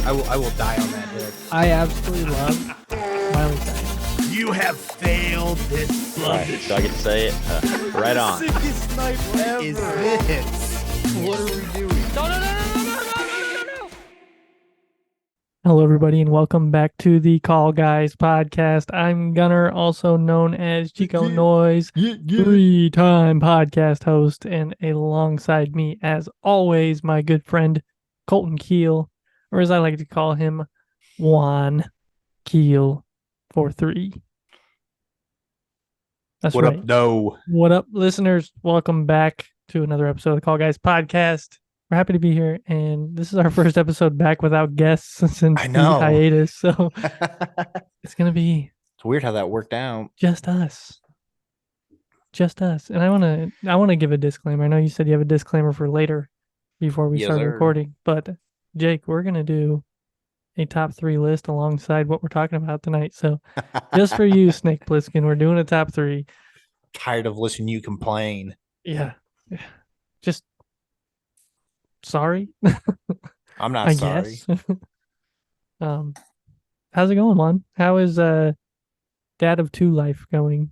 I will die on that hill. I absolutely love Miley Cyrus. You have failed this. Right, so I get to say it. Right on. Sickest night ever. Is this? What are we doing? No. Hello, everybody, and welcome back to the Call Guys podcast. I'm Gunner, also known as Chico Noise, three-time podcast host, and alongside me, as always, my good friend Colton Keel, or as I like to call him, Juan Keel 43. That's What right. up, no? What up, listeners? Welcome back to another episode of the Call Guys podcast. We're happy to be here, and this is our first episode back without guests since I the know. hiatus, so it's gonna be It's weird how that worked out. just us. And I wanna give a disclaimer. I know you said you have a disclaimer for later before we Yes, start sir. recording, but Jake, we're gonna do a top 3 list alongside what we're talking about tonight. So just for you, Snake Plissken, we're doing a top 3. Tired of listening to you complain. Yeah. Just sorry. I'm not I sorry. guess. How's it going, Juan? How is Dad of 2 life going?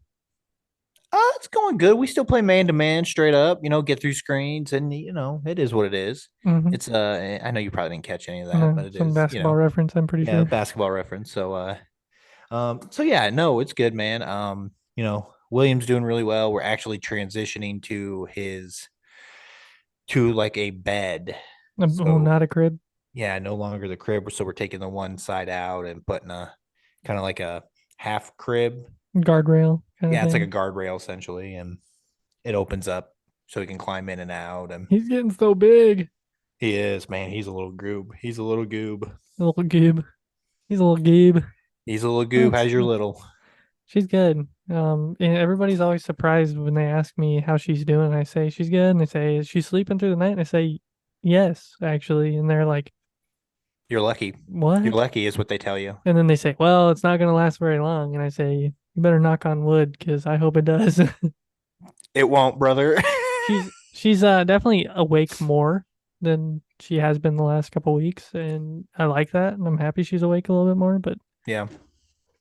It's going good. We still play man to man straight up, get through screens, and it is what it is. Mhm. It's I know you probably didn't catch any of that, No, but it some is, basketball reference, I'm pretty sure. basketball reference. So yeah, no, it's good, man. William's doing really well. We're actually transitioning to like a bed. Oh, So not a crib. yeah, no longer the crib. So we're taking the one side out and putting a kind of like a half crib. Guardrail kind of Yeah, it's like thing. a guardrail essentially, and it opens up so he can climb in and out. And He's getting so big. he is, man. He's a little goob. He's a little goob. A little goob. He's a little goob. He's a little goob. That's- How's your little? She's good. And everybody's always surprised when they ask me how she's doing. I say she's good, and they say, "Is she sleeping through the night?" And I say, "Yes, actually." And they're like, You're lucky. "What?" You're lucky is what they tell you. And then they say, "Well, it's not going to last very long." And I say, "You better knock on wood, because I hope it does." It won't, brother. She's definitely awake more than she has been the last couple weeks, and I like that, and I'm happy she's awake a little bit more. But Yeah.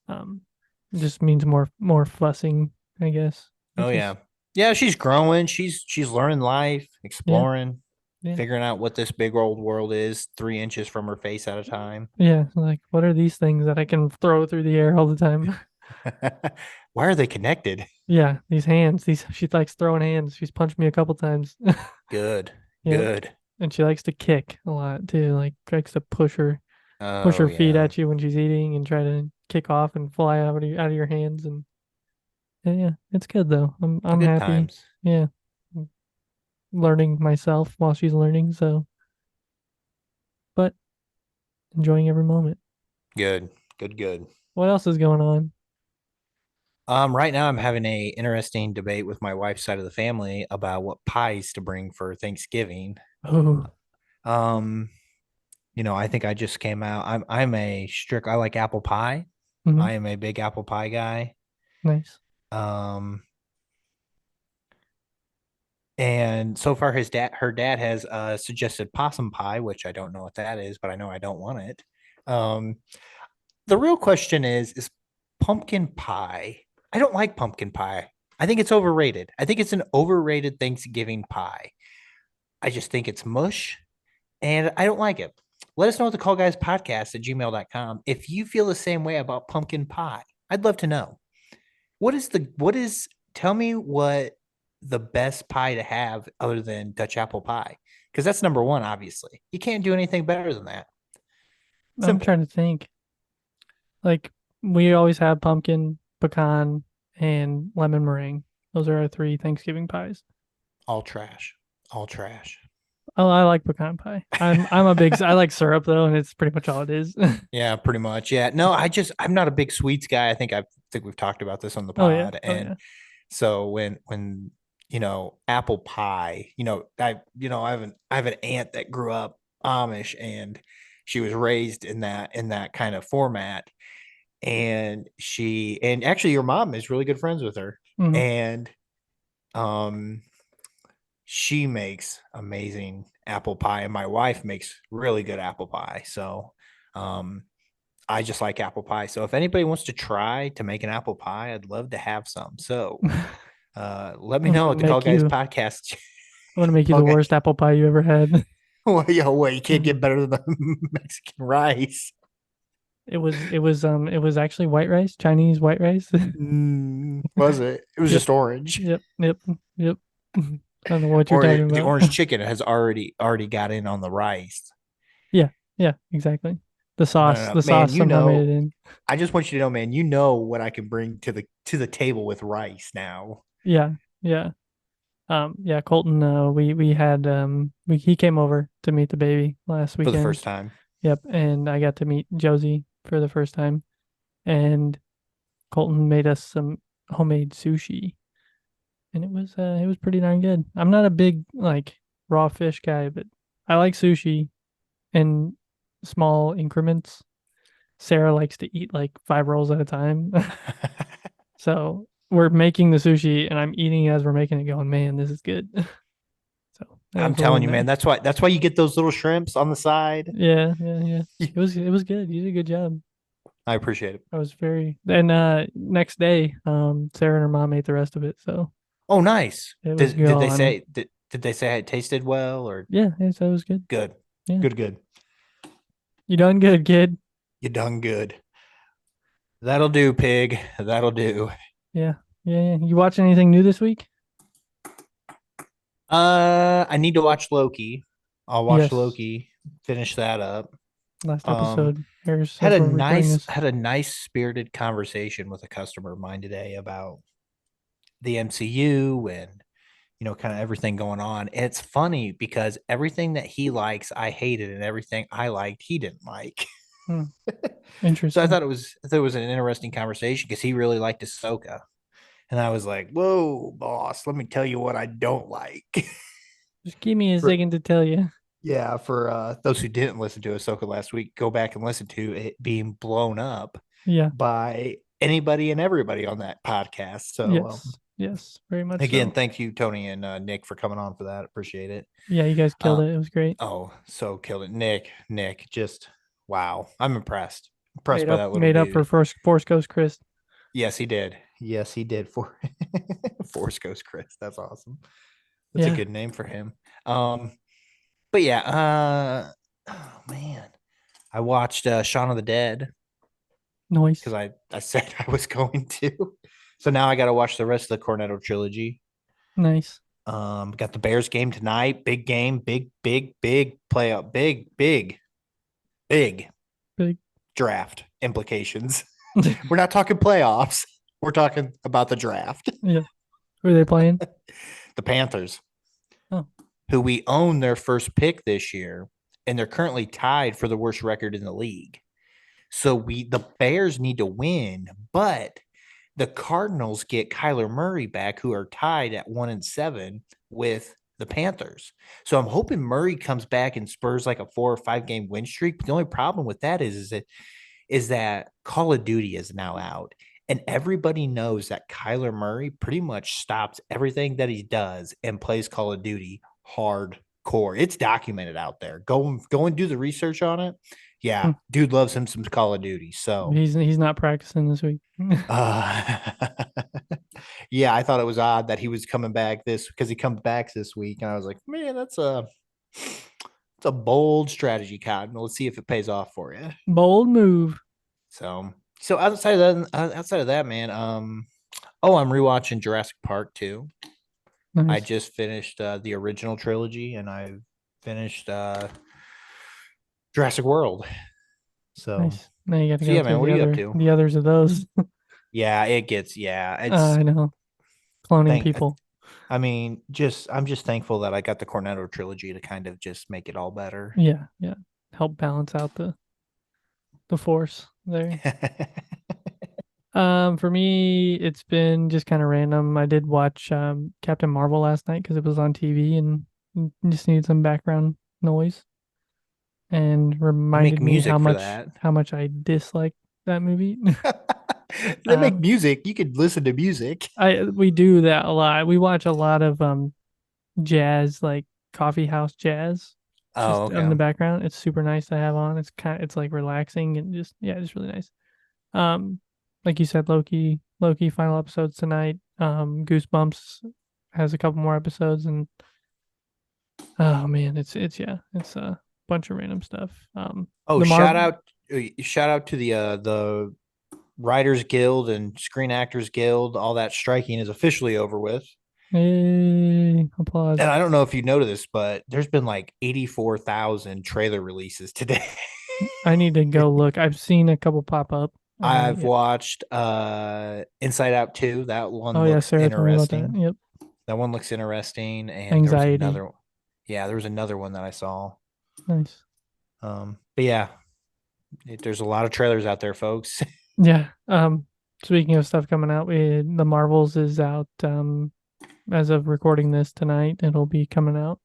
it just means more fussing, I guess. Oh which is- yeah. Yeah, she's growing. She's learning life, exploring, Yeah. figuring out what this big old world is 3 inches from her face at a time. Yeah, like what are these things that I can throw through the air all the time? Why are they connected? Yeah, these hands. She likes throwing hands. She's punched me a couple times. Good. Yeah. Good. And she likes to kick a lot too. Like likes to push her Oh, feet yeah. at you when she's eating and try to kick off and fly out of your hands. And yeah, it's good though. I'm Good happy. times. Yeah, learning myself while she's learning. So, but enjoying every moment. Good. Good. What else is going on? Right now I'm having a interesting debate with my wife's side of the family about what pies to bring for Thanksgiving. Oh, I think I just came out. I like apple pie. mhm, I am a big apple pie guy. nice. And so far her dad has suggested possum pie, which I don't know what that is, but I know I don't want it. The real question is pumpkin pie. I don't like pumpkin pie. I think it's overrated. I think it's an overrated Thanksgiving pie. I just think it's mush and I don't like it. Let us know at the call guys podcast at gmail.com if you feel the same way about pumpkin pie. I'd love to know. Tell me what the best pie to have other than Dutch apple pie, because that's number one. Obviously, you can't do anything better than that. I'm Simple. trying to think. Like we always have pumpkin, pecan, and lemon meringue. Those are our 3 Thanksgiving pies. All trash. Oh, I like pecan pie. I'm a big. I like syrup though, and it's pretty much all it is. Yeah, pretty much. Yeah. No, I'm not a big sweets guy. I think we've talked about this on the Oh yeah. pod. And so when apple pie, I have an aunt that grew up Amish and she was raised in that kind of format. And actually your mom is really good friends with her. Mhm. And she makes amazing apple pie and my wife makes really good apple pie. So Um, I just like apple pie. So if anybody wants to try to make an apple pie, I'd love to have some. So let me I'm know gonna at the Call make Guys you. podcast. I'm gonna make you Call the Guys. worst apple pie you ever had. Well, yo, wait, you can't get better than the Mexican rice. It was actually white rice, Chinese white rice. Was it? It was Yep, just orange. yep, yep, yep. I don't know what you're Or talking the about. orange chicken has already got in on the rice. Yeah, yeah, exactly. The No, no, sauce, no. the Man, sauce you somehow made it know, in. I just want you to know, man, you know what I can bring to the table with rice now Yeah, yeah. Yeah, Colton, we had he came over to meet the baby last for the weekend. first time. Yep, and I got to meet Josie for the first time. And Colton made us some homemade sushi, and it was pretty darn good. I'm not a big like raw fish guy, but I like sushi in small increments. Sarah likes to eat like 5 rolls at a time. So we're making the sushi and I'm eating as we're making it going, man, this is good. So that I'm was a little telling you, man, nice. that's why you get those little shrimps on the side. Yeah, yeah, yeah. It was good. You did a good job. I appreciate it. I was very and next day, Sarah and her mom ate the rest of it, so Oh, nice. it was Did they gone. say did they say it tasted well or Yeah, so it was good. good? Yeah. Good. You done good, kid. You done good. That'll do, pig. That'll do. Yeah. Yeah, yeah. You watch anything new this week? I need to watch Loki. I'll watch Yes. Loki, finish that up. Last Um, episode airs as we're recording this. had a nice spirited conversation with a customer of mine today about the MCU and kind of everything going on. And it's funny because everything that he likes, I hated, and everything I liked, he didn't like. Hmm. So Interesting. I thought it was an interesting conversation because he really liked Ahsoka. And I was like, whoa, boss, let me tell you what I don't like. Just give me a For, second to tell you. yeah, for those who didn't listen to Ahsoka last week, go back and listen to it being blown up Yeah. by anybody and everybody on that podcast. So, Yes. Yes. Very much again, so. thank you, Tony and Nick, for coming on for that. Appreciate it. Yeah, you guys killed Uh, it. It was great. oh, so killed it. Nick, just wow. I'm impressed. Impressed by that little Made up for dude. first Force Ghost Chris. Yes, he did. Yes, he did for Force Ghost Chris. That's awesome. That's a Yeah. good name for him. Um, but yeah, oh man. I watched Shaun of the Dead because Noise. I said I was going to. So now I gotta watch the rest of the Cornetto trilogy. Nice. Got the Bears game tonight. Big game, big playoff, big Big. draft implications. We're not talking playoffs. We're talking about the draft. Yeah. Who are they playing? The Panthers, Oh. who we own their first pick this year, and they're currently tied for the worst record in the league. So the Bears need to win, but the Cardinals get Kyler Murray back, who are tied at 1-7 with the Panthers. So I'm hoping Murray comes back and spurs like a 4 or 5 game win streak. But the only problem with that is that Call of Duty is now out. And everybody knows that Kyler Murray pretty much stops everything that he does and plays Call of Duty hardcore. It's documented out there. Go and do the research on it. Yeah, dude loves him some Call of Duty. So He's not practicing this week. uh, yeah, I thought it was odd that he was coming back because he comes back this week, and I was like, man, it's a bold strategy, Cotton. Let's see if it pays off for you. Bold move. So outside of that, man, oh, I'm rewatching Jurassic Park 2. I Nice. just finished the original trilogy, and I finished Jurassic World. So, Nice. Now you got to so go yeah, man, through what are you up to? the others of those. Yeah, it's I know. Cloning thank. people. I mean, I'm just thankful that I got the Cornetto trilogy to kind of just make it all better. Yeah, yeah. Help balance out the force there. For me, it's been just kind of random. I did watch Captain Marvel last night because it was on TV and just needed some background noise and They make reminded me music for that. how much I dislike that movie. They make Um, music. You could listen to music. we do that a lot. We watch a lot of jazz, like coffee house jazz. Oh, just in the okay. background. It's super nice to have on. It's like relaxing and just it's really nice. Um, like you said, Loki final episodes tonight. Goosebumps has a couple more episodes, and oh man, it's a bunch of random stuff. Oh, The Marvel. shout out to the Writers Guild and Screen Actors Guild. All that striking is officially over with. Hey, And applause. I don't know if you noticed, but there's been like 84,000 trailer releases today. I need to go look. I've seen a couple pop up. I've Yeah. watched Inside Out 2. That one Oh yeah, looks Sarah told me about that. interesting. Yep. That one looks interesting. And there was Anxiety. another one. Yeah, there was another one that I saw. Nice. But yeah, there's a lot of trailers out there, folks. Yeah. Speaking of stuff coming out, the Marvels is out. As of recording this tonight, it'll be coming out.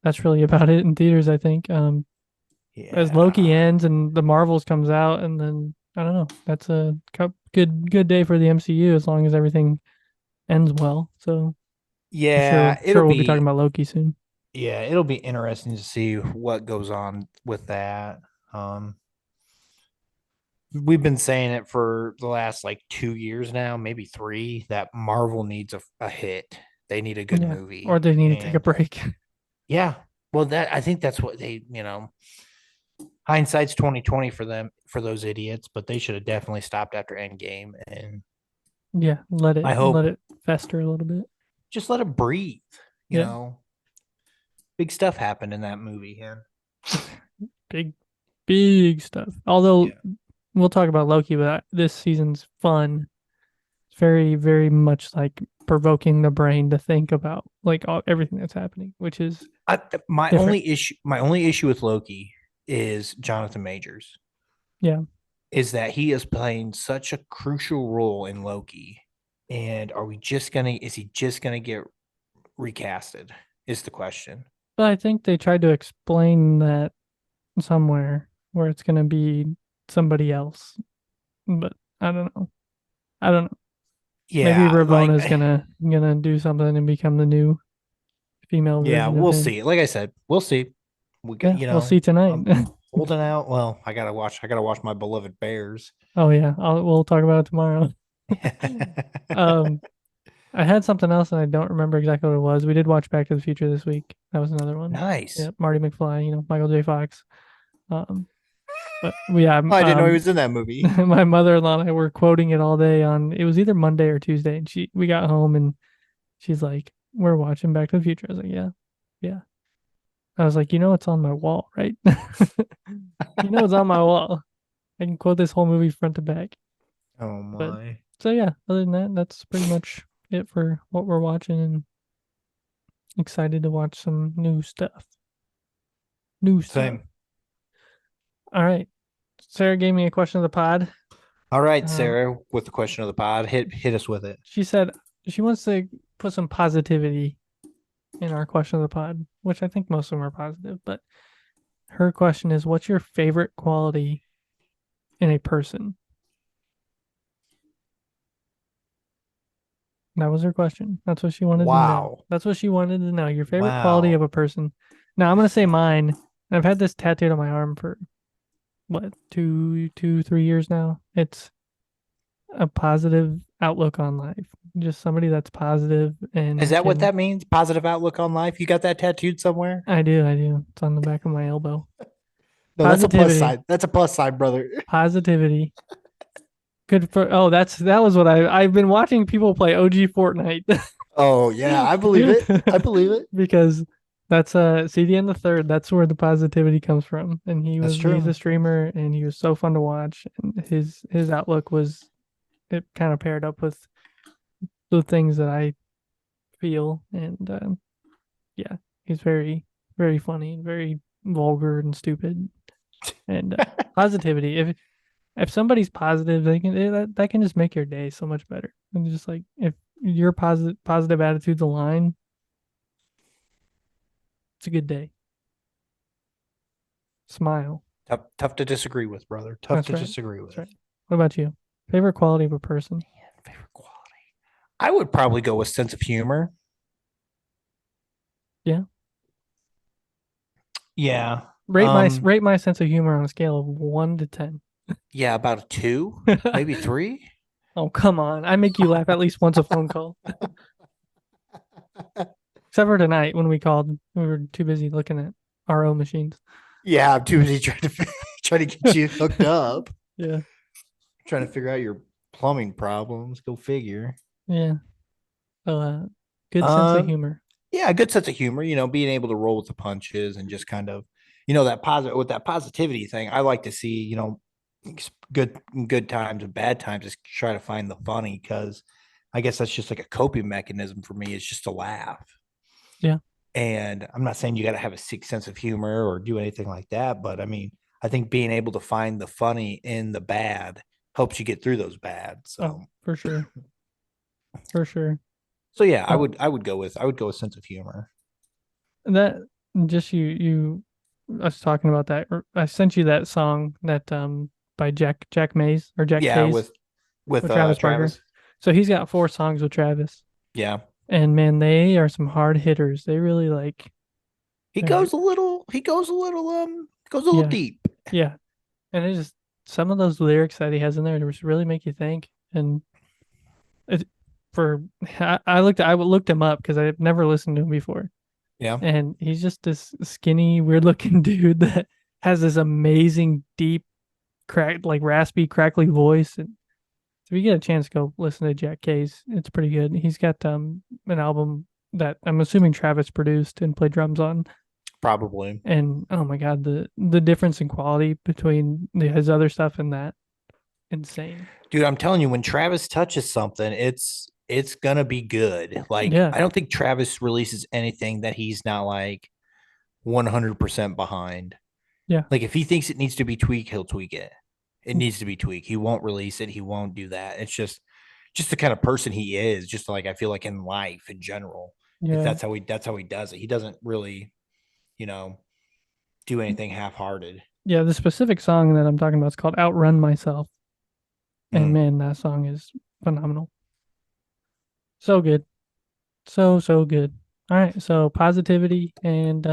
That's really about it in theaters, I think. As Loki Yeah. ends and the Marvels comes out, and then I don't know. That's a good day for the MCU as long as everything ends well. So I'm Yeah, sure we'll be talking about Loki soon. it'll be interesting to see what goes on with that. Um, we've been saying it for the last like 2 years now, maybe three, that Marvel needs a hit. They need a good Yeah. Or movie. they need to take a And break. yeah, well, that I think that's what hindsight's 2020 for them, for those idiots, but they should have definitely stopped after Endgame. And Yeah. I Let hope it fester a little bit. just let it breathe, you Yeah. know. Big stuff happened in that movie, and Big big stuff. Although yeah. we'll talk about Loki, but this season's fun. It's very much like provoking the brain to think about like everything that's happening, which is I, different. my only issue with Loki is Jonathan Majors. Yeah. Is that he is playing such a crucial role in Loki, and is he just gonna get recasted? Is the question. But I think they tried to explain that somewhere where it's going to be somebody else. But I don't know. I don't know. Maybe Yeah, like Ravona's gonna do something and become the new female yeah, version of we'll him. see. Like I said, we'll see. We got, Yeah, we'll see tonight. I'm holding out. Well, I gotta watch my beloved Bears. Oh yeah, we'll talk about it tomorrow. um, I had something else and I don't remember exactly what it was. We did watch Back to the Future this week. That was another one. Nice. Yeah, Marty McFly, Michael J. Fox. Um, but yeah, Oh, I didn't know he was in that movie. my mother-in-law and I were quoting it all day on it was either Monday or Tuesday, and we got home and she's like, "We're watching Back to the Future." I was like, "Yeah, yeah." I was like, "It's on my wall, right? It's on my wall. I can quote this whole movie front to back." Oh But my. so yeah, other than that, that's pretty much it for what we're watching, and excited to watch some new stuff. New stuff. Same. All right. Sarah gave me a question of the pod. All right, Um, Sarah, with the question of the pod, hit us with it. she said she wants to put some positivity in our question of the pod, which I think most of them are positive. But her question is, what's your favorite quality in a person? That was her question. That's what she wanted to know. Wow. That's what she wanted to know. Your favorite quality of Wow. a person. Now I'm gonna say mine. I've had this tattooed on my arm for what 3 years now. It's a positive outlook on life. Just somebody that's positive Is and that what can. that means? Positive outlook on life? You got that tattooed somewhere? I do. I do. It's on the back of my elbow. No, that's a plus Positivity. side. That's a plus side, brother. Positivity. Good for. Oh, that was what I've been watching people play OG Fortnite. Oh yeah, I believe it. I believe it. Because that's CDN the third. That's where the positivity comes from, and That's he's a true. streamer, and he was so fun to watch. And his outlook was it kind of paired up with the things that I feel, and yeah, he's very funny and very vulgar and stupid, and positivity. If somebody's positive, they can that can just make your day so much better. And just like if your positive attitude's aligned, it's a good day. Smile. Tough to disagree with, brother. Tough That's to right. disagree That's with. right. What about you? Favorite quality of a person? Favorite quality. I would probably go with sense of humor. Yeah. Yeah. Rate my sense of humor on a scale of 1 to 10. Yeah, about a 2, maybe 3. Oh, come on. I make you laugh at least once a phone call. Except for tonight when we called. We were too busy looking at RO machines. Yeah, I'm too busy trying to get you hooked up, Yeah. trying to figure out your plumbing problems. Go figure. Yeah. So, good sense of Um, humor. yeah, a good sense of humor, being able to roll with the punches and just kind of, that positive with that positivity thing. I like to see, good times and bad times, just try to find the funny because I guess that's just like a coping mechanism for me. It's just to laugh. Yeah. And I'm not saying you got to have a sick sense of humor or do anything like that, but I mean, I think being able to find the funny in the bad helps you get through those bad. So, Oh, for sure. For sure. so yeah, I Oh, would I would go with sense of humor. that just you I was talking about that. I sent you that song that by Jack Mays or Jack Yeah, Kays with with Travis Barker. Travis. So he's got 4 songs with Travis. Yeah. And man, they are some hard hitters. They really like He they're like, goes a little yeah, deep. yeah. And it just some of those lyrics that he has in there just really make you think. And it, for I looked him up because I had never listened to him before. Yeah. And he's just this skinny, weird looking dude that has this amazing deep like raspy, crackly voice. And if you get a chance, go listen to Jack Kays. It's pretty good. He's got an album that I'm assuming Travis produced and played drums on. Probably. And oh my god, the difference in quality between his other stuff and that, insane. Dude, I'm telling you, when Travis touches something, it's gonna be good. Like, Yeah, I don't think Travis releases anything that he's not like 100% behind. yeah, Like, if he thinks it needs to be tweaked, he'll tweak it. It needs to be tweaked. He won't release it. He won't do that. It's just the kind of person he is. Just like I feel like in life in general, yeah, that's how he does it. He doesn't really, you know, do anything half-hearted. yeah. The specific song that I'm talking about is called "Outrun Myself," and Mm. man, that song is phenomenal. So good, so good. All right, so positivity and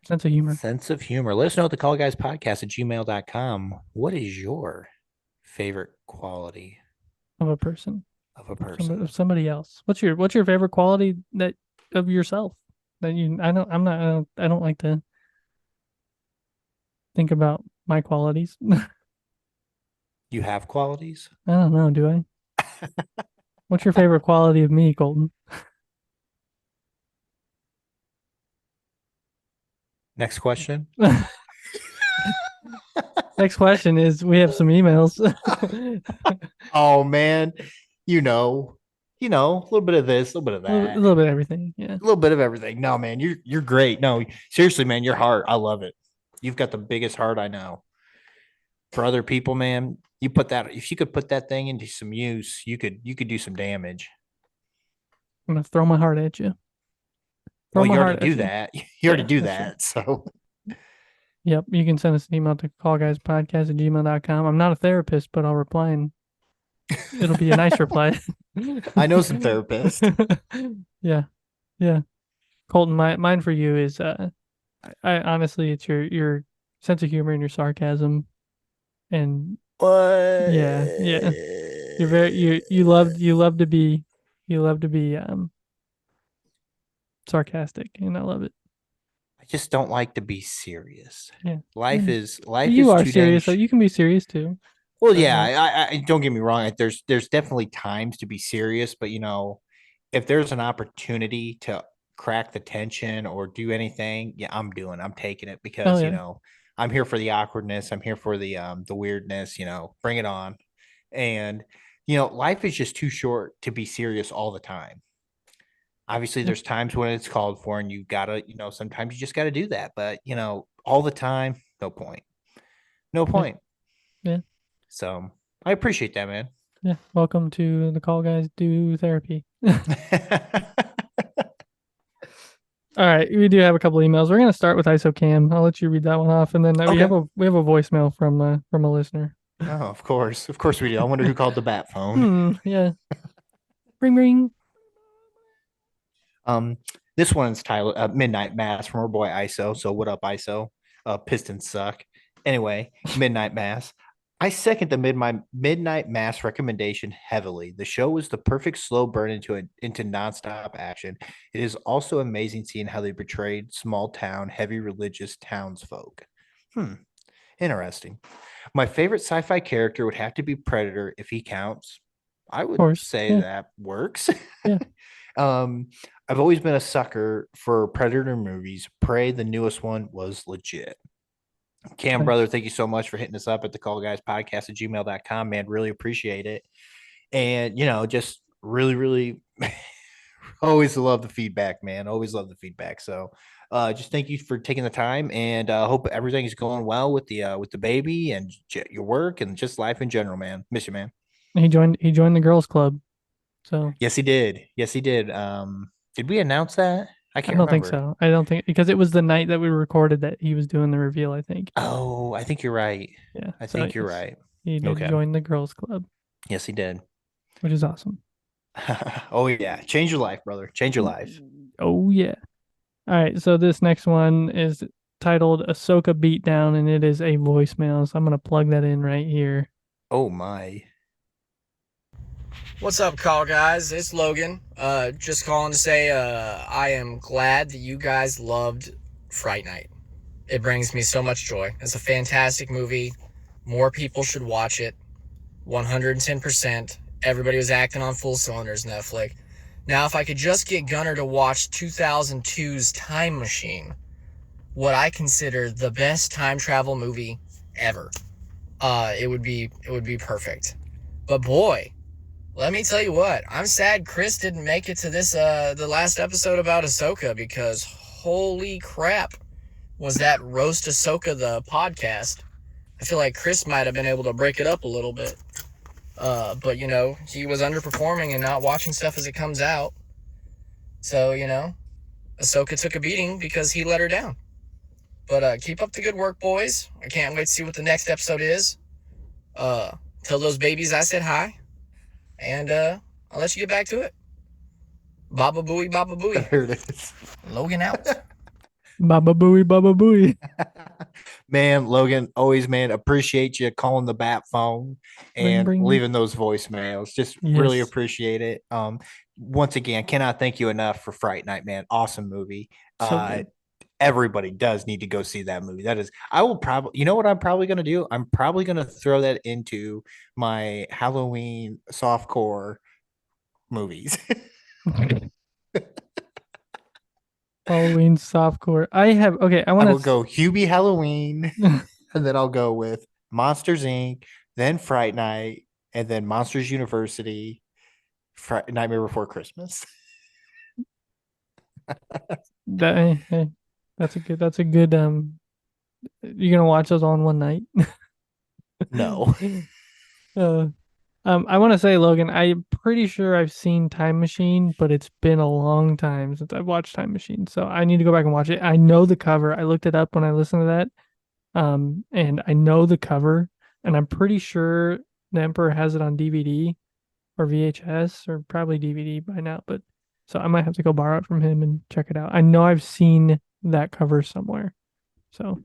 sense of humor Sense of humor. Let us know at the call guys podcast at gmail.com. What is your favorite quality of a person, of a of person? somebody else. What's your favorite quality that of yourself that you? I don't. I'm not. I don't like to think about my qualities. You have qualities? I don't know. Do I? What's your favorite quality of me, Colton? Next question. Next question is we have some emails. Oh man, you know, a little bit of this, a little bit of A that, little bit of everything. Yeah. a little bit of everything. No, man, you're great. No, seriously, man, your heart, I love it. You've got the biggest heart I know. For other people, man, if you could put that thing into some use, you could do some damage. I'm gonna throw my heart at you. Throw Well, my you already heart at do you. that. You already Yeah, do that's true. that. So Yep. You can send us an email to callguyspodcast@gmail.com. I'm not a therapist, but I'll reply and it'll be a nice reply. I know some therapists. Yeah. Yeah. Colton, mine for you is I honestly it's your sense of humor and your sarcasm and What? yeah, yeah. You're very you love to be sarcastic and I love it. I just don't like to be serious. Yeah. Life Yeah. is You are too dang. serious, so you can be serious too. Well, But yeah. I don't get me wrong. There's definitely times to be serious, but if there's an opportunity to crack the tension or do anything, yeah, I'm taking it oh because yeah. I'm here for the awkwardness. I'm here for the weirdness. Bring it on. And life is just too short to be serious all the time. Obviously, Yeah. there's times when it's called for, and you gotta, sometimes you just gotta do that. But all the time, no point. No Yeah. point. Yeah. So I appreciate that, man. Yeah. Welcome to the Call Guys Do Therapy. All right, we do have a couple emails. We're gonna start with ISOCAM. I'll let you read that one off, and then Okay. we have a voicemail from a listener. Oh, of course we do. I wonder who called the bat phone. Yeah. Ring ring. Um, This one's Tyler Midnight Mass from our boy ISO. So what up, ISO? Pistons suck. Anyway, Midnight Mass. I second the Midnight Mass recommendation heavily. The show was the perfect slow burn into nonstop action. It is also amazing seeing how they portrayed small town, heavy religious townsfolk. Interesting. My favorite sci-fi character would have to be Predator if he counts. I Of would course. say Yeah. that works. Yeah. I've always been a sucker for Predator movies. Prey, the newest one, was legit. Cam, Nice. brother, thank you so much for hitting us up at the call guys podcast at gmail.com, man. Really appreciate it. And, just really, really always love the feedback, man. Always love the feedback. So, just thank you for taking the time, and hope everything is going well with the baby and your work and just life in general, man. Miss you, man. He joined the girls club. So Yes, he did. Yes, he did. Did we announce that? I I can't don't think remember. so. I don't think because it was the night that we recorded that he was doing the reveal, I think. Oh, I think you're right. Yeah. I So think you're yes, right. he did Okay. join the girls club, Yes, he did. which is awesome. Oh yeah, change your life, brother. Change your life. Oh yeah. All right. So this next one is titled Ahsoka Beatdown, and it is a voicemail. So I'm gonna plug that in right here. Oh my. What's up, call guys? It's Logan. Just calling to say I am glad that you guys loved Fright Night. It brings me so much joy. It's a fantastic movie. More people should watch it. 110%. Everybody was acting on full cylinders, Netflix. Now, if I could just get Gunner to watch 2002's Time Machine, what I consider the best time travel movie ever, it would be perfect. But boy, let me tell you what, I'm sad Chris didn't make it to this the last episode about Ahsoka, because holy crap, was that Roast Ahsoka the podcast. I feel like Chris might have been able to break it up a little bit. But he was underperforming and not watching stuff as it comes out. So, Ahsoka took a beating because he let her down. But keep up the good work, boys. I can't wait to see what the next episode is. Tell those babies I said hi. And I'll let you get back to it. Baba booey, baba booey. There it is. Logan out. Baba booey, baba booey. Man, Logan, always, man, appreciate you calling the bat phone Bring, and bring. leaving those voicemails. Just really Yes. appreciate it. Once again, cannot thank you enough for Fright Night, man. Awesome movie. So good. Everybody does need to go see that movie. I will probably, you know what I'm probably going to do? I'm probably going to throw that into my Halloween softcore movies. Halloween softcore. I I want will go Hubie Halloween, and then I'll go with Monsters Inc., then Fright Night, and then Monsters University, Nightmare Before Christmas. That's a good you're gonna watch those all in one night. No. I want to say, Logan, I'm pretty sure I've seen Time Machine, but it's been a long time since I've watched Time Machine, so I need to go back and watch it. I know the cover. I looked it up when I listened to that, and I know the cover, and I'm pretty sure the Emperor has it on DVD or VHS or probably DVD by now. But so I might have to go borrow it from him and check it out. I know I've seen that cover somewhere, so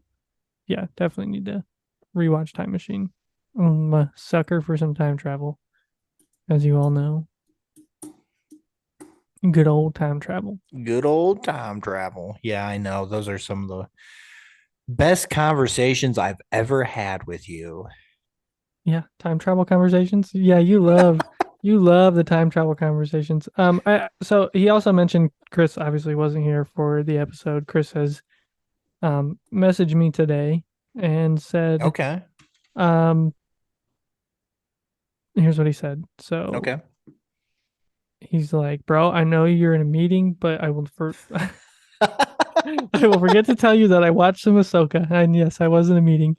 yeah, definitely need to rewatch Time Machine. I'm a sucker for some time travel, as you all know. Good old time travel. Good old time travel. Yeah, I know. Those are some of the best conversations I've ever had with you. Yeah, time travel conversations. Yeah, you love the time travel conversations. So he also mentioned Chris obviously wasn't here for the episode. Chris has messaged me today and said, Okay. Here's what he said. So Okay. he's like, bro, I know you're in a meeting, but I will I will forget to tell you that I watched some Ahsoka. And yes, I was in a meeting.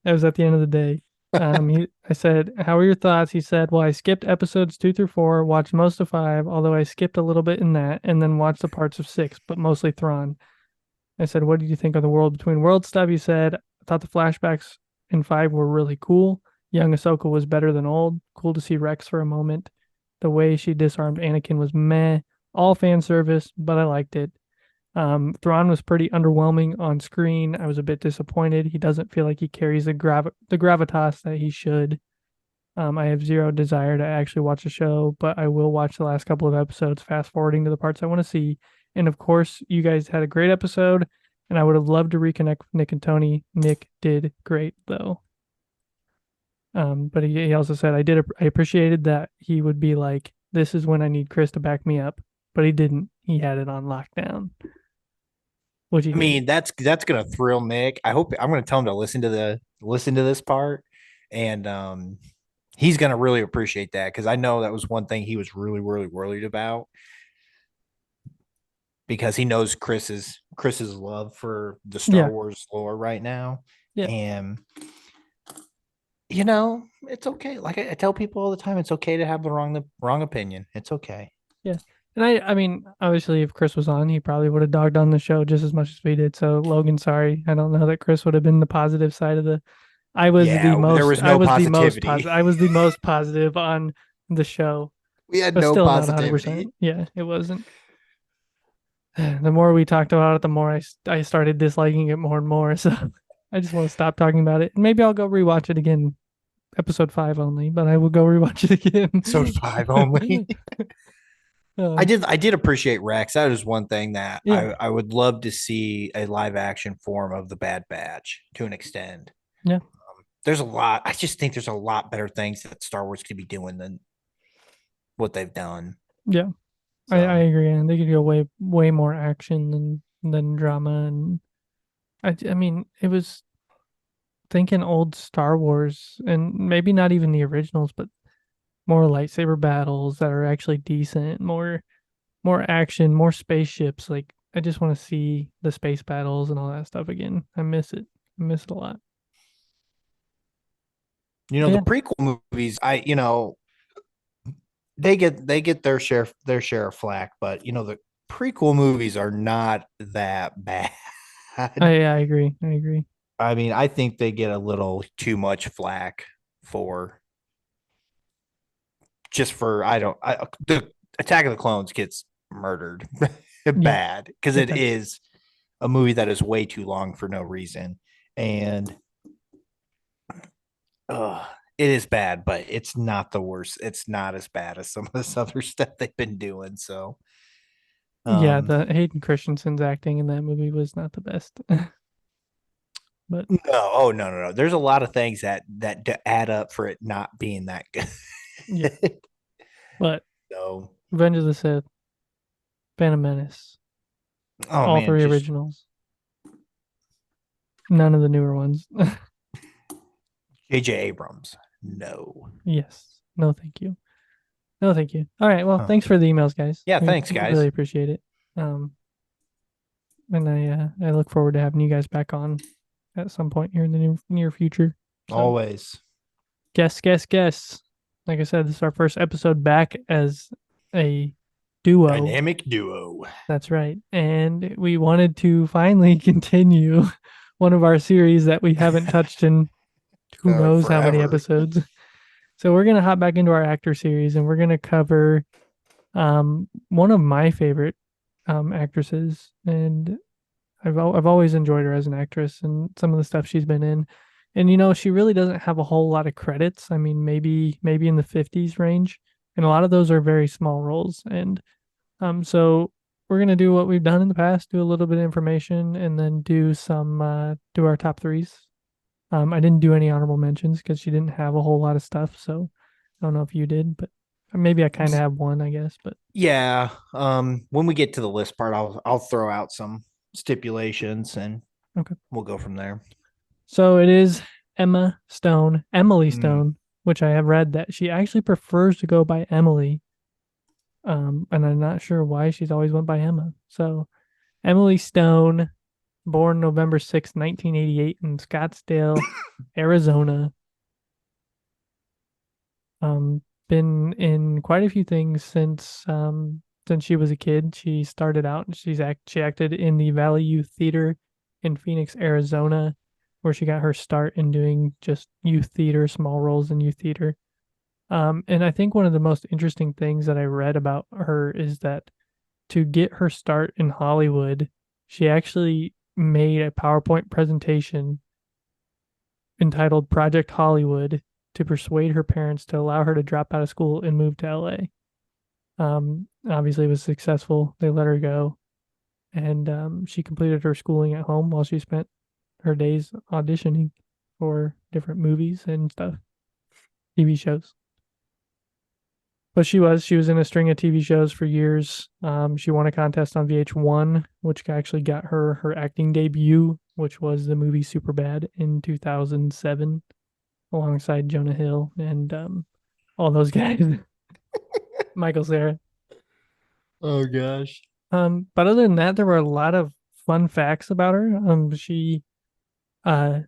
It was at the end of the day. I said, how are your thoughts? He said, well, I skipped episodes 2 through 4, watched most of 5, although I skipped a little bit in that, and then watched the parts of 6, but mostly Thrawn. I said, what did you think of the world between worlds stuff? He said, I thought the flashbacks in 5 were really cool. Young Ahsoka was better than old. Cool to see Rex for a moment. The way she disarmed Anakin was meh. All fan service, but I liked it. Thrawn was pretty underwhelming on screen. I was a bit disappointed. He doesn't feel like he carries the gravitas that he should. I have zero desire to actually watch the show, but I will watch the last couple of episodes, fast forwarding to the parts I want to see. And of course, you guys had a great episode, and I would have loved to reconnect with Nick and Tony. Nick did great though. But he also said I appreciated that he would be like, this is when I need Chris to back me up, but he didn't. He had it on lockdown, which he I did. mean, that's gonna thrill Nick. I'm gonna tell him to listen to this part, and he's gonna really appreciate that because I know that was one thing he was really, really worried about because he knows Chris's love for the Star Yeah. Wars lore right now. Yeah. And it's okay. Like I tell people all the time, it's okay to have the wrong opinion. It's okay. Yeah. And I mean, obviously, if Chris was on, he probably would have dogged on the show just as much as we did. So, Logan, sorry, I don't know that Chris would have been the positive side of the. I was Yeah, the most. there was I no was the most positivity. positive. I was the most positive on the show, We had but no still not positivity. 100%. Yeah, it wasn't. The more we talked about it, the more I started disliking it more and more. So, I just want to stop talking about it. Maybe I'll go rewatch it again, episode 5 only, but I will go rewatch it again. So 5 only. I Um, did appreciate Rex. That is one thing that yeah, I would love to see a live action form of the Bad Batch to an extent. yeah, There's a lot. I just think there's a lot better things that Star Wars could be doing than what they've done. yeah. I So agree, and they could go way more action than drama, and I mean it was thinking old Star Wars, and maybe not even the originals, but more lightsaber battles that are actually decent, more action, more spaceships. Like I just want to see the space battles and all that stuff again. I miss it. I miss it a lot. the Yeah, prequel movies, they get their share of flack, but the prequel movies are not that bad. I agree. I agree. I mean, I think they get a little too much flack for the Attack of the Clones gets murdered Yeah, bad because it it does. is a movie that is way too long for no reason, and uh, it is bad, but it's not the worst. It's not as bad as some of this other stuff they've been doing. So, Yeah, um, the Hayden Christensen's acting in that movie was not the best. But no, oh no. There's a lot of things that add up for it not being that good. yeah, but So, Revenge of the Sith, Phantom Menace, oh all man, three just originals. None of the newer ones. J.J. Abrams. No. Yes. No, thank you. No, thank you. All right. Well, Huh. thanks for the emails, guys. Yeah, We thanks, guys. really appreciate it. And I look forward to having you guys back on at some point here in the near future. So, Always. guess. Like I said, this is our first episode back as a duo. Dynamic duo. That's right. And we wanted to finally continue one of our series that we haven't touched in who knows how many Forever. episodes. So we're going to hop back into our actor series and we're going to cover one of my favorite actresses, and I've always enjoyed her as an actress and some of the stuff she's been in. And she really doesn't have a whole lot of credits. I mean, maybe in the 50s range, and a lot of those are very small roles. And so we're gonna do what we've done in the past, do a little bit of information, and then do our top threes. I didn't do any honorable mentions because she didn't have a whole lot of stuff. So I don't know if you did, but maybe I kind of have one, I guess. But Yeah. When we get to the list part, I'll throw out some stipulations and okay. we'll go from there. So it is Emily Mm. Stone, which I have read that she actually prefers to go by Emily. And I'm not sure why she's always went by Emma. So Emily Stone, born November 6, 1988 in Scottsdale, Arizona. Been in quite a few things since she was a kid. She started out and she acted in the Valley Youth Theater in Phoenix, Arizona, where she got her start in doing just youth theater, small roles in youth theater. And I think one of the most interesting things that I read about her is that to get her start in Hollywood, she actually made a PowerPoint presentation entitled Project Hollywood to persuade her parents to allow her to drop out of school and move to LA. Obviously, it was successful. They let her go, and she completed her schooling at home while she spent her days auditioning for different movies and stuff, TV shows. But she was in a string of TV shows for years. She won a contest on VH1, which actually got her her acting debut, which was the movie Superbad in 2007, alongside Jonah Hill and all those guys, Michael Cera. Oh gosh. But other than that, there were a lot of fun facts about her. She uh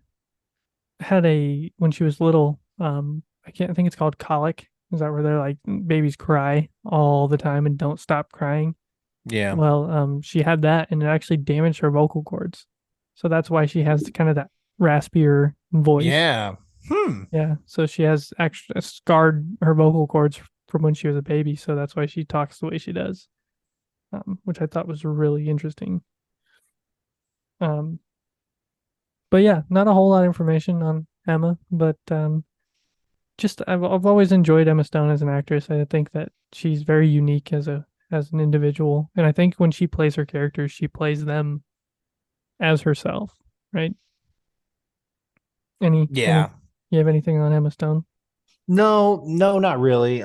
had a when she was little. I can't think it's called colic. Is that where they're like babies cry all the time and don't stop crying? Yeah. Well, she had that and it actually damaged her vocal cords. So that's why she has kind of that raspier voice. Yeah. Yeah. So she has actually scarred her vocal cords from when she was a baby. So that's why she talks the way she does, which I thought was really interesting. Um, but yeah, not a whole lot of information on Emma, but just I've always enjoyed Emma Stone as an actress. I think that she's very unique as an individual, and I think when she plays her characters, she plays them as herself, right? Yeah. You have anything on Emma Stone? No, not really.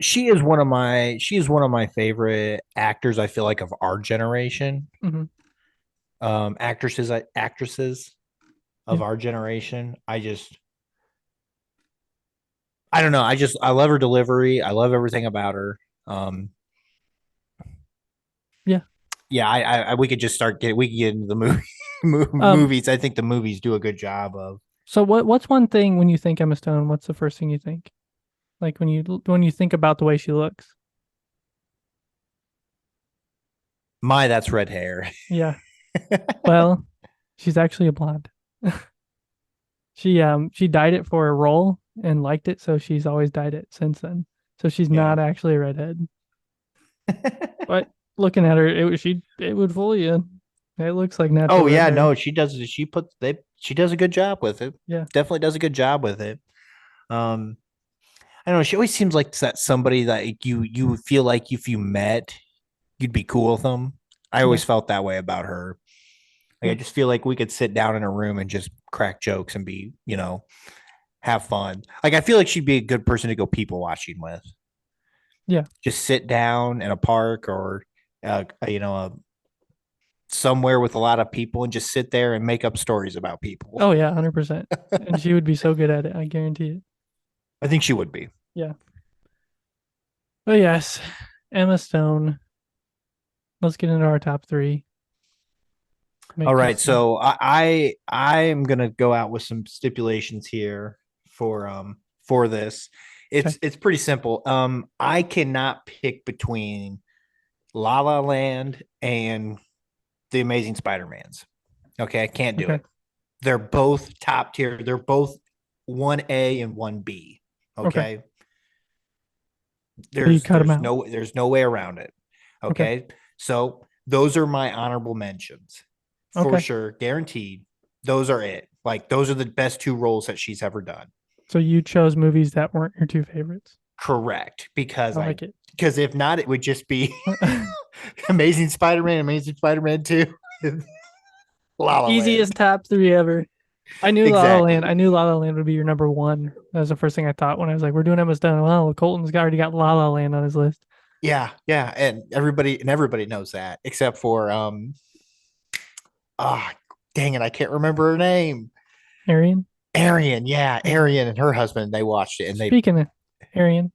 She is one of my favorite actors, I feel like, of our generation. Mm-hmm. Actresses of Yeah. our generation. I don't know. I love her delivery. I love everything about her. Um Yeah. yeah, we could just we could get into the Um. movies. I think the movies do a good job of So what's one thing when you think Emma Stone? What's the first thing you think? Like when you think about the way she looks? that's red hair. Yeah. Well, she's actually a blonde. She dyed it for a role and liked it, so she's always dyed it since then. So she's Yeah. not actually a redhead. But looking at her, it would fool you. It looks like natural Oh red yeah, hair. no, she does a good job with it. Yeah. Definitely does a good job with it. Um I don't know, she always seems like that somebody that you feel like if you met, you'd be cool with them. I Yeah. always felt that way about her. Like Yeah. I just feel like we could sit down in a room and just crack jokes and be, have fun. Like I feel like she'd be a good person to go people watching with. Yeah. Just sit down in a park or somewhere with a lot of people and just sit there and make up stories about people. Oh yeah, 100%. And she would be so good at it, I guarantee it. I think she would be. Yeah. But yes, Emma Stone. Let's get into our top three. All Make right, this so I am gonna go out with some stipulations here for this. okay. It's pretty simple. I cannot pick between La La Land and The Amazing Spider-Mans. Okay, I can't do Okay. it. They're both top tier. They're both 1A and 1B. Okay. Okay. So you cut them out. There's no way around it. Okay. Okay. So those are my honorable mentions for Okay. sure, guaranteed. Those are it. Like those are the best two roles that she's ever done. So you chose movies that weren't your two favorites. Correct, because I like it. because if not, it would just be Amazing Spider-Man, Amazing Spider-Man 2, La La Easiest Land. top three ever. I knew La La Exactly. Land. I knew La La Land would be your number one. That was the first thing I thought when I was like, "We're doing Emma Stone." Well, Colton's already got La La Land on his list. Yeah, yeah, and everybody knows that except for ah, dang it, I can't remember her name. Arian. Arian, yeah, Arian and her husband, they watched it and they Speaking of Arian,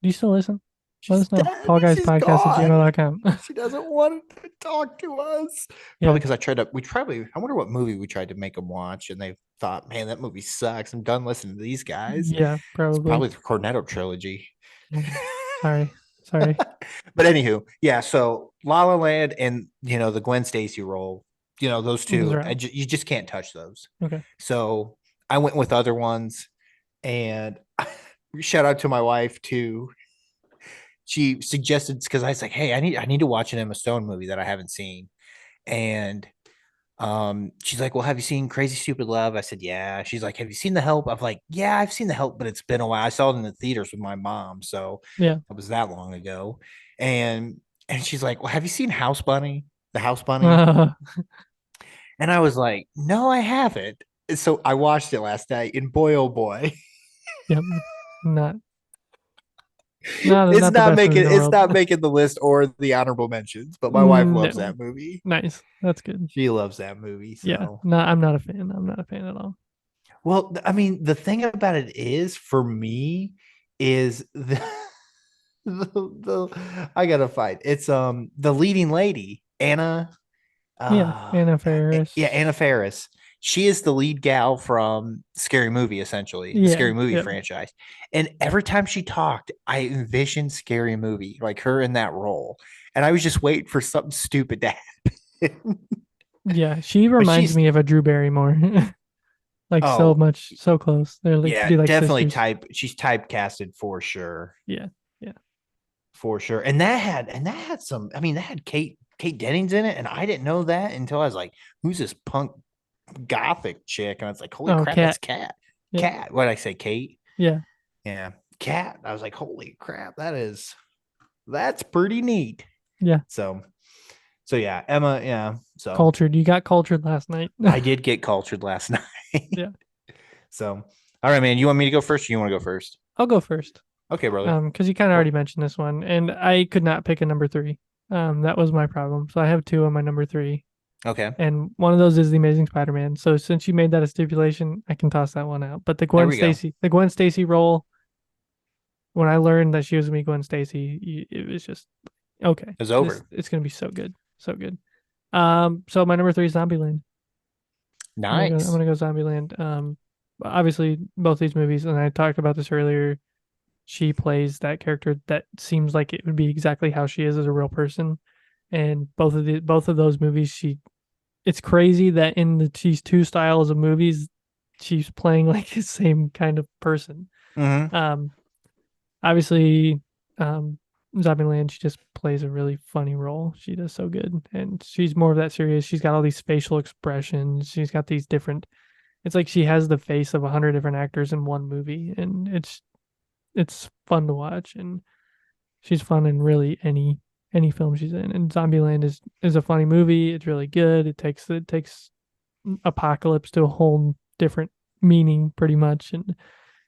do you still listen? Let us know. she's Callguyspodcast at gone. gmail.com. She doesn't want to talk to us. Yeah. Probably because I wonder what movie we tried to make them watch, and they thought, man, that movie sucks. I'm done listening to these guys. Yeah, It's probably. probably the Cornetto trilogy. Sorry. But anywho, yeah. So La La Land and the Gwen Stacy role, those Those two, are out. you just can't touch those. Okay. So I went with other ones, and shout out to my wife too. she suggested because I was like, hey, I need to watch an Emma Stone movie that I haven't seen. And she's like, well, have you seen Crazy Stupid Love? I said, yeah. She's like, have you seen The Help? I'm like, yeah, I've seen The Help, but it's been a while. I saw it in the theaters with my mom, so Yeah. it was that long ago. And she's like, well, have you seen House Bunny? The House Bunny? Uh, And I was like, no, I haven't. So I watched it last night, and boy, oh boy, yep. Not it's not the not best movie making in the it's world. not making the list or the honorable mentions. But my wife loves No. that movie. Nice. That's good. She loves that movie. Yeah. So, No, I'm not a fan. I'm not a fan at all. well, I mean, the thing about it is, for me, is I gotta fight. It's the leading lady, Anna. Yeah. Anna Yeah, Faris. Anna Faris. She is the lead gal from Scary Movie, essentially, the Yeah. Scary Movie Yep. franchise. And every time she talked, I envisioned Scary Movie, like her in that role. And I was just waiting for something stupid to happen. Yeah. She But reminds she's, me of a Drew Barrymore. Like so oh, much, so close. They're like yeah, be like definitely sisters. she's typecasted for sure. Yeah. Yeah. For sure. And that had some, I mean, that had Kate Dennings in it. And I didn't know that until I was like, who's this punk gothic chick? And I was like, holy Oh, crap, that's Cat. Cat. Yeah. Cat. What did I say? Kate? Yeah. Yeah. Cat. I was like, holy crap, that's pretty neat. Yeah. So yeah, Emma, yeah. So Cultured. You got cultured last night. I did get cultured last night. Yeah. So all right, man. You want me to go first or you want to go first? I'll go first. Okay, brother. Because you kind of already mentioned this one, and I could not pick a number three. That was my problem. So I have two on my number three, Okay. and one of those is the Amazing Spider-Man. So since you made that a stipulation, I can toss that one out. But There we go. The Gwen Stacy role, when I learned that she was gonna be Gwen Stacy, it was just okay. It's over. It's gonna be so good, so good. So my number three is Zombieland. Nice. I'm gonna go Zombieland. Obviously both these movies, and I talked about this earlier. She plays that character that seems like it would be exactly how she is as a real person. And both of those movies, it's crazy that in these two styles of movies, she's playing like the same kind of person. Mm-hmm. Obviously, Zombieland, she just plays a really funny role. She does so good, and she's more of that serious. She's got all these facial expressions. She's got these different. It's like she has the face of 100 different actors in one movie, and it's fun to watch, and she's fun in really any film she's in. And Zombieland is a funny movie. It's really good. It takes apocalypse to a whole different meaning, pretty much, and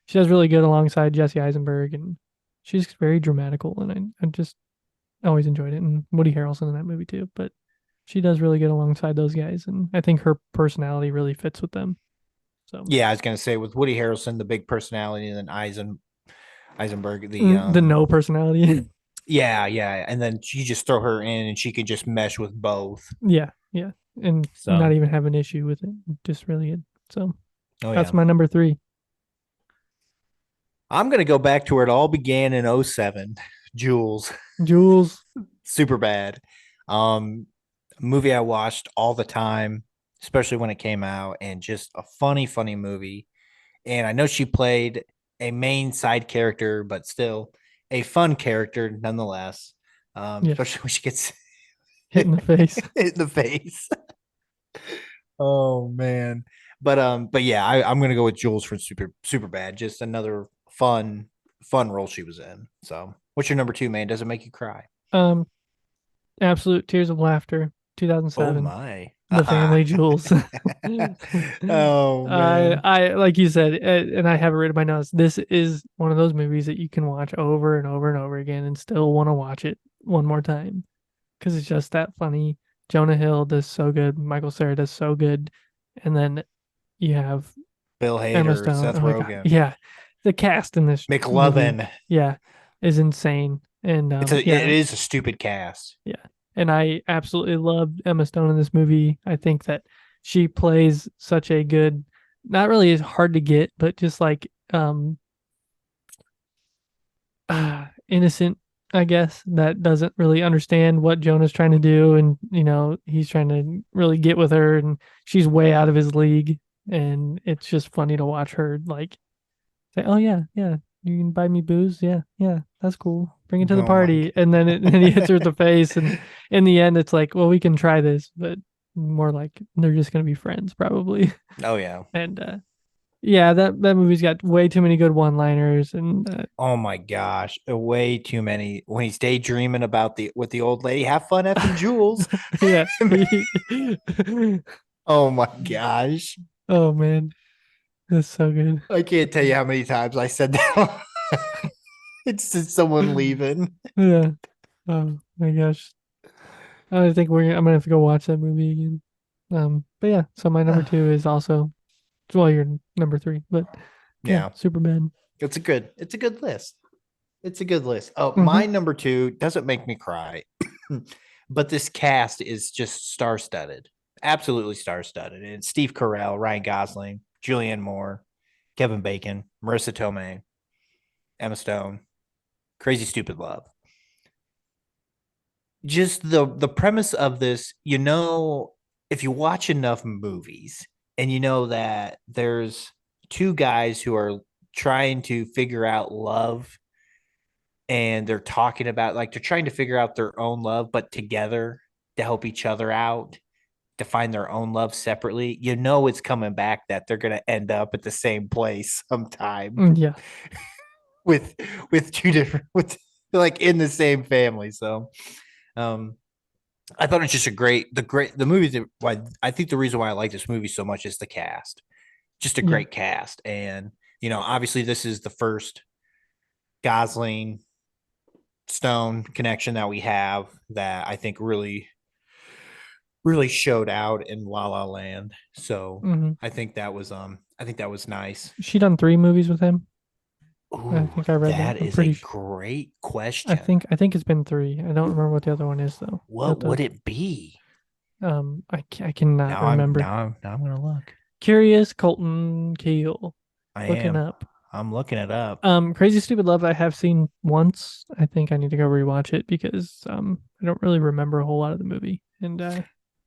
she does really good alongside Jesse Eisenberg, and she's very dramatical, and I just always enjoyed it. And Woody Harrelson in that movie too, but she does really good alongside those guys, and I think her personality really fits with them. So Yeah, I was gonna say with Woody Harrelson, the big personality, and then Eisenberg, the no personality. yeah, and then you just throw her in, and she could just mesh with both. Yeah, and So. not even have an issue with it. Just really good. So that's yeah. my number three. I'm gonna go back to where it all began in 07. Jules, Jules. super bad. Movie I watched all the time, especially when it came out, and just a funny movie. And I know she played a main side character, but still a fun character nonetheless. Yes. Especially when she gets Hit in the face. hit in the face. Oh man. But yeah, I'm gonna go with Jules from Super Bad. Just another fun role she was in. So what's your number two, man? Does it make you cry? Absolute Tears of Laughter, 2007. Oh my. The Family Jewels. Oh man. I like you said, and I have it written in my notes. This is one of those movies that you can watch over and over and over again and still want to watch it one more time because it's just that funny. Jonah Hill does so good. Michael Cera does so good, and then you have Bill Emma Hader, Stone. Seth Oh my Rogen, God. Yeah, the cast in this McLovin. movie, yeah, is insane. And It is a stupid cast. Yeah. And I absolutely loved Emma Stone in this movie. I think that she plays such a good, not really as hard to get, but just like innocent, I guess, that doesn't really understand what Jonah's trying to do. And, he's trying to really get with her, and she's way out of his league. And it's just funny to watch her like say, oh, yeah, you can buy me booze. Yeah, that's cool. Bring it to the Oh my party. And then and he hits her in the face. And in the end, it's like, well, we can try this, but more like they're just gonna be friends probably. Oh yeah. And yeah, that movie's got way too many good one-liners. And Oh my gosh. Way too many. When he's daydreaming about the with the old lady, have fun effing Jules. yeah. Oh my gosh. Oh man, that's so good. I can't tell you how many times I said that. It's just someone leaving. Yeah. Oh my gosh. I think I'm gonna have to go watch that movie again. But yeah, so my number two is also, well, your number three, but yeah, Yeah. super bad. It's a good list. It's a good list. Oh, Mhm. my number two doesn't make me cry, but this cast is just star studded, absolutely star studded. And it's Steve Carell, Ryan Gosling, Julianne Moore, Kevin Bacon, Marissa Tomei, Emma Stone, Crazy Stupid Love. Just the premise of this, if you watch enough movies and you know that there's two guys who are trying to figure out love and they're talking about like they're trying to figure out their own love, but together to help each other out, to find their own love separately, it's coming back that they're gonna end up at the same place sometime Yeah. with two different with like in the same family. So um I thought it's just the movie that why I think the reason why I like this movie so much is the cast. Just a Yeah. great cast. And obviously this is the first Gosling Stone connection that we have that I think really showed out in La La Land. So Hmm. I think that was nice. She done 3 movies with him. I Ooh, think I read that. that I'm is a pretty. great I question. think it's been 3. I don't remember what the other one is though. What would it be? I cannot remember. Now I'm gonna look. Curious Colton Keel. I Looking am. up. I'm looking it up. Crazy Stupid Love I have seen once. I think I need to go rewatch it because I don't really remember a whole lot of the movie. And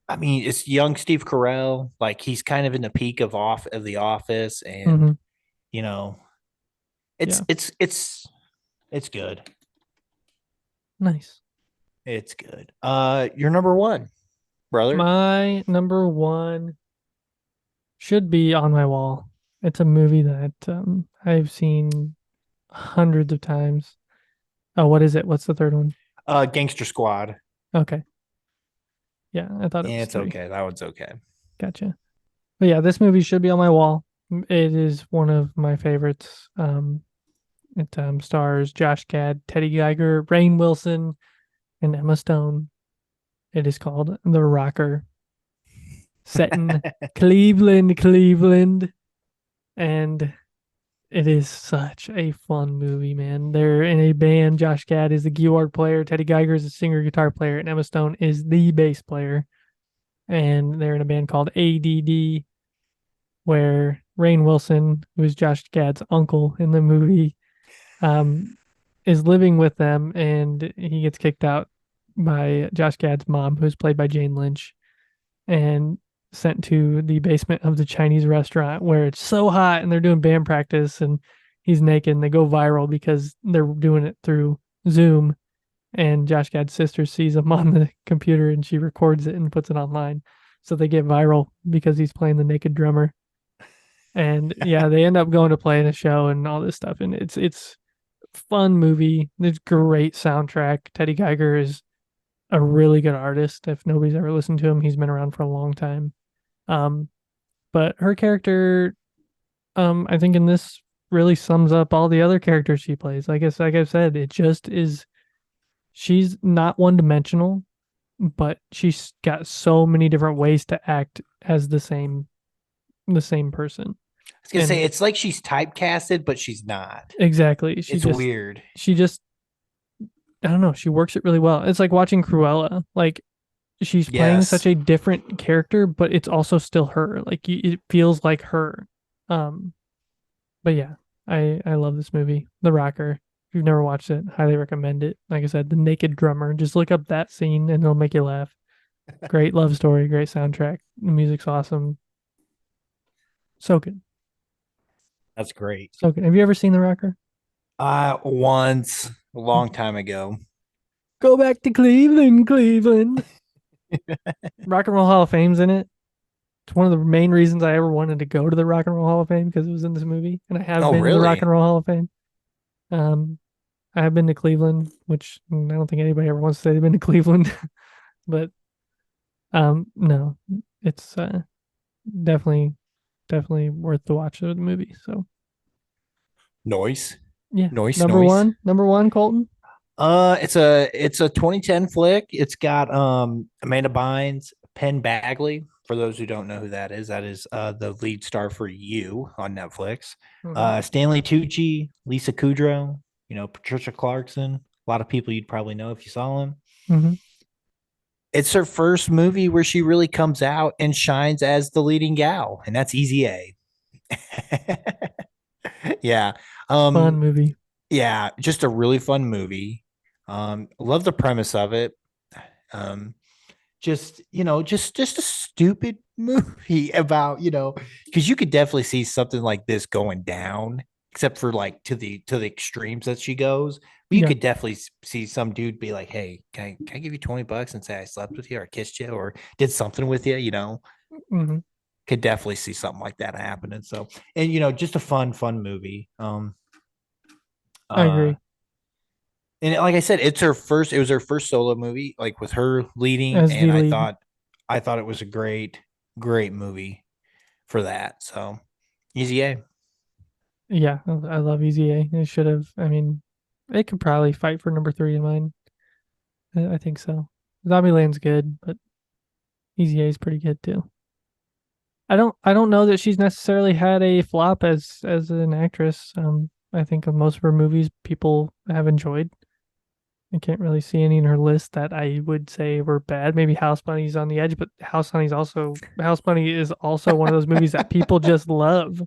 I mean, it's young Steve Carell. Like he's kind of in the peak of the office, and mhm, you know, it's yeah, it's it's it's good. nice. It's good. You're number one, brother. My number one should be On My Wall. It's a movie that I've seen hundreds of times. Oh, what is it? What's the third one? Gangster Squad. Okay. Yeah, I thought it Yeah, was it's 3. okay. That one's okay. Gotcha. But yeah, this movie should be on my wall. It is one of my favorites. It stars Josh Gad, Teddy Geiger, Rainn Wilson, and Emma Stone. It is called The Rocker, set in Cleveland, and it is such a fun movie, man. They're in a band. Josh Gad is the keyboard player, Teddy Geiger is the singer guitar player, and Emma Stone is the bass player. And they're in a band called ADD, where Rainn Wilson, who is Josh Gad's uncle in the movie, um, is living with them, and he gets kicked out by Josh Gad's mom, who's played by Jane Lynch, and sent to the basement of the Chinese restaurant where it's so hot and they're doing band practice and he's naked and they go viral because they're doing it through Zoom. And Josh Gad's sister sees him on the computer and she records it and puts it online. So they get viral because he's playing the naked drummer. And yeah, they end up going to play in a show and all this stuff. And it's fun movie. It's great soundtrack. Teddy Geiger is a really good artist. If nobody's ever listened to him, he's been around for a long time. Um, but her character, I think in this really sums up all the other characters she plays. Like I've said, it just is. She's not one dimensional, but she's got so many different ways to act as the same person. I was gonna say And it's like she's typecasted, but she's not. exactly, It's weird. she just I don't know, she works it really well. It's like watching Cruella. Like she's playing Yes. such a different character, but it's also still her. Like it feels like her. Um, but yeah, I love this movie, The Rocker. If you've never watched it, highly recommend it. Like I said, the naked drummer. Just look up that scene and it'll make you laugh. Great love story, great soundtrack. The music's awesome. So good. That's great. So good. Have you ever seen The Rocker? Once a long time ago. Go back to Cleveland, Cleveland. Rock and Roll Hall of Fame's in it. It's one of the main reasons I ever wanted to go to the Rock and Roll Hall of Fame because it was in this movie, and I have Oh, been to the Rock really? and Roll Hall of Fame. Um, I have been to Cleveland, which I don't think anybody ever wants to say they've been to Cleveland, but no, it's definitely definitely worth the watch of the movie. So Noise. yeah, Noise, number noise. one, number one, Colton. It's a 2010 flick. It's got Amanda Bynes, Penn Bagley. For those who don't know who that is the lead star for You on Netflix. Mm-hmm. Stanley Tucci, Lisa Kudrow, Patricia Clarkson. A lot of people you'd probably know if you saw them. Mm-hmm. It's her first movie where she really comes out and shines as the leading gal, and that's Easy A. Yeah. Fun Um, movie. yeah, just a really fun movie. Love the premise of it. Um, just a stupid movie about, because you could definitely see something like this going down, except for like to the extremes that she goes. But you Yeah. could definitely see some dude be like, "Hey, can I give you $20 and say I slept with you or kissed you or did something with you?" Mm-hmm. Could definitely see something like that happening. So, and just a fun movie. I Uh, agree. and like I said, it was her first solo movie, like with her leading, As and the I lead. thought, I thought it was a great movie for that. So, Easy A. Yeah, I love Easy A. It should have. I mean, it could probably fight for number three in mine. I think so. Zombieland's good, but Easy A is pretty good too. I don't know that she's necessarily had a flop as an actress. I think of most of her movies people have enjoyed. I can't really see any in her list that I would say were bad. Maybe House Bunny's on the edge, but House Bunny is also one of those movies that people just love.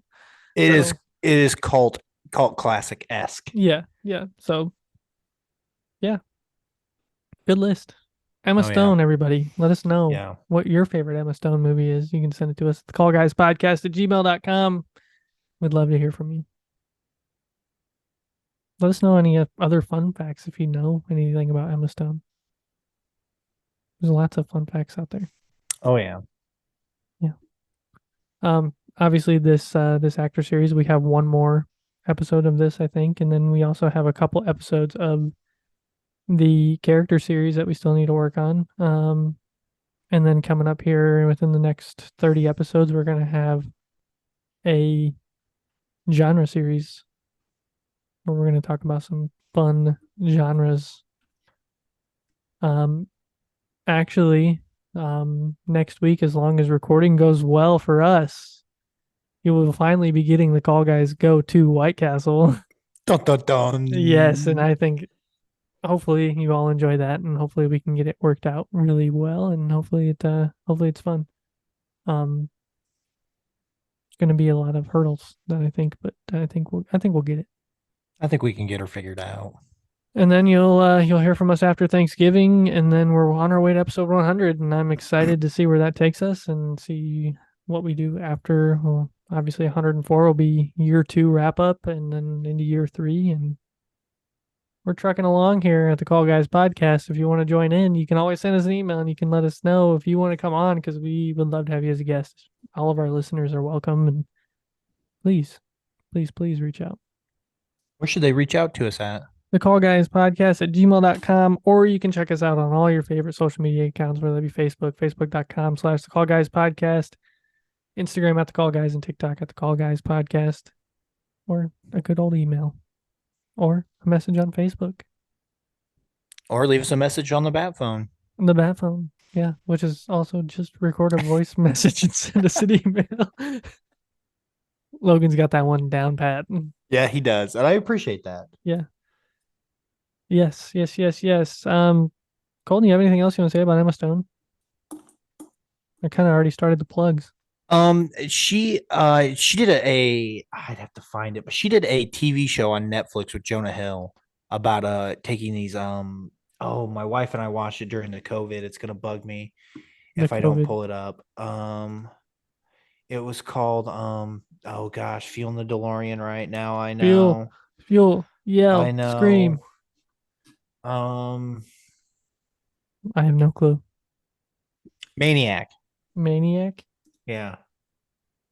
It is So it is cult classic esque. yeah, yeah. So yeah, good list. Emma Oh yeah, Stone, everybody. Let us know yeah. what your favorite Emma Stone movie is. You can send it to us at thecallguyspodcast@gmail.com. We'd love to hear from you. Let us know any other fun facts if you know anything about Emma Stone. There's lots of fun facts out there. Oh yeah. Yeah. Obviously this actor series, we have one more episode of this, I think, and then we also have a couple episodes of the character series that we still need to work on. And then coming up here within the next 30 episodes, we're gonna have a genre series where we're gonna talk about some fun genres. Um, actually, next week, as long as recording goes well for us, you will finally be getting the Call Guys Go to White Castle. Dun, dun, dun. Yes, and I think hopefully you all enjoy that, and hopefully we can get it worked out really well, and hopefully it's fun. Um, it's going to be a lot of hurdles that I think, but I think we'll get it. I think we can get her figured out. And then you'll hear from us after Thanksgiving, and then we're on our way to episode 100, and I'm excited to see where that takes us and see what we do after. Well, obviously 104 will be year 2 wrap up, and then into year 3, and we're trucking along here at the Call Guys podcast. If you want to join in, you can always send us an email, and you can let us know if you want to come on because we would love to have you as a guest. All of our listeners are welcome, and please, please, please reach out. Where should they reach out to us at? The Call Guys podcast at gmail.com, or you can check us out on all your favorite social media accounts, whether that be facebook.com/the Call Guys podcast, Instagram at the Call Guys, and TikTok at the Call Guys podcast, or a good old email, or a message on Facebook. Or leave us a message on the bat phone. The bat phone, yeah, which is also just record a voice message and send us an email. Logan's got that one down pat. Yeah, he does, and I appreciate that. Yeah. Yes, yes, yes, yes. Colton, you have anything else you want to say about Emma Stone? I kind of already started the plugs. She did I'd have to find it, but she did a TV show on Netflix with Jonah Hill about taking these oh, my wife and I watched it during the COVID. It's gonna bug me The if I don't COVID. pull it up. It was called oh gosh, feeling the DeLorean right now. I Fuel, know. fuel. Yell. I know. Scream. Um, I have no clue. Maniac. Maniac. Yeah.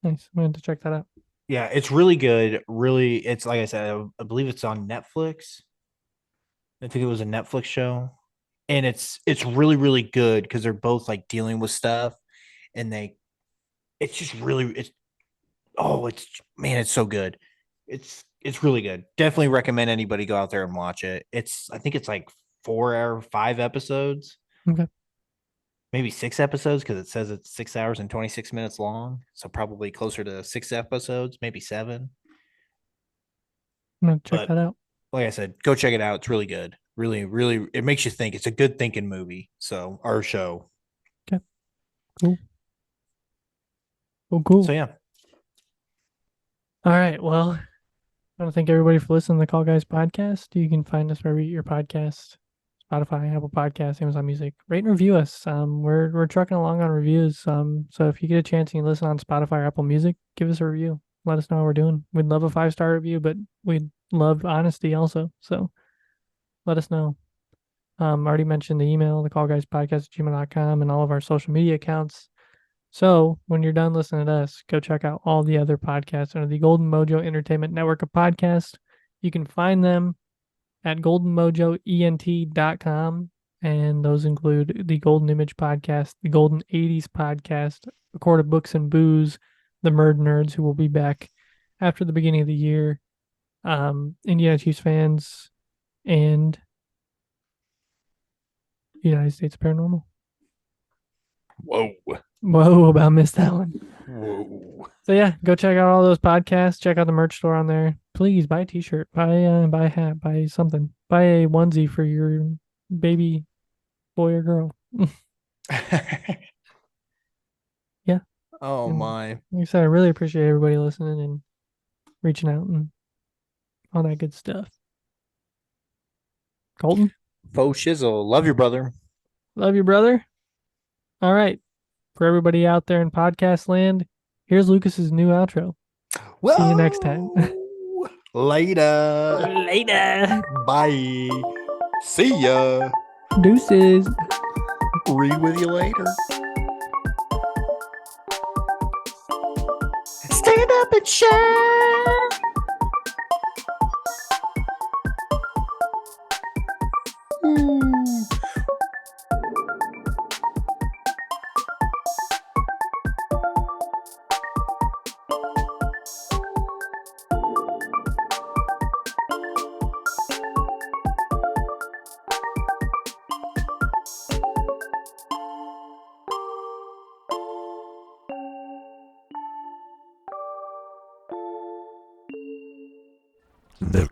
Nice. I'm going to check that out. Yeah, it's really good. Really, it's like I said, I believe it's on Netflix. I think it was a Netflix show. And it's really, really good because they're both like dealing with stuff and it's just really it's it's man, it's so good. It's really good. Definitely recommend anybody go out there and watch it. I think it's like 4 hour, 5 episodes, Okay. maybe 6 episodes because it says it's 6 hours and 26 minutes long. So probably closer to 6 episodes, maybe seven. I'm going to check But that out. like I said, go check it out. It's really good. Really, really, it makes you think. It's a good thinking movie. So our show. Okay. Cool. Oh, cool. So yeah. All right. Well, I want to thank everybody for listening to the Call Guys podcast. You can find us wherever you get your podcast. Spotify, Apple Podcasts, Amazon Music. Rate and review us. We're trucking along on reviews. So if you get a chance and you listen on Spotify or Apple Music, give us a review. Let us know how we're doing. We'd love a 5-star review, but we'd love honesty also. So let us know. I already mentioned the email, thecallguyspodcast@gmail.com, and all of our social media accounts. So when you're done listening to us, go check out all the other podcasts under the Golden Mojo Entertainment Network of podcasts. You can find them at goldenmojoent.com. And those include the Golden Image Podcast, the Golden 80s Podcast, Recorded Books and Booze, the Murdnerds, who will be back after the beginning of the year, Indiana Chiefs fans, and United States Paranormal. Whoa. Whoa, about missed that one. Whoa. So yeah, go check out all those podcasts. Check out the merch store on there. Please buy a t-shirt, buy a hat, buy something. Buy a onesie for your baby boy or girl. Yeah. Oh And my. like I said, I really appreciate everybody listening and reaching out and all that good stuff. Colton, Faux shizzle. Love your brother. love you, brother. All right. For everybody out there in podcast land, here's Lucas's new outro. See you next time. Whoa. Later. Later. Bye. See ya. Deuces. Read with you later. Stand up and shine. Ooh. The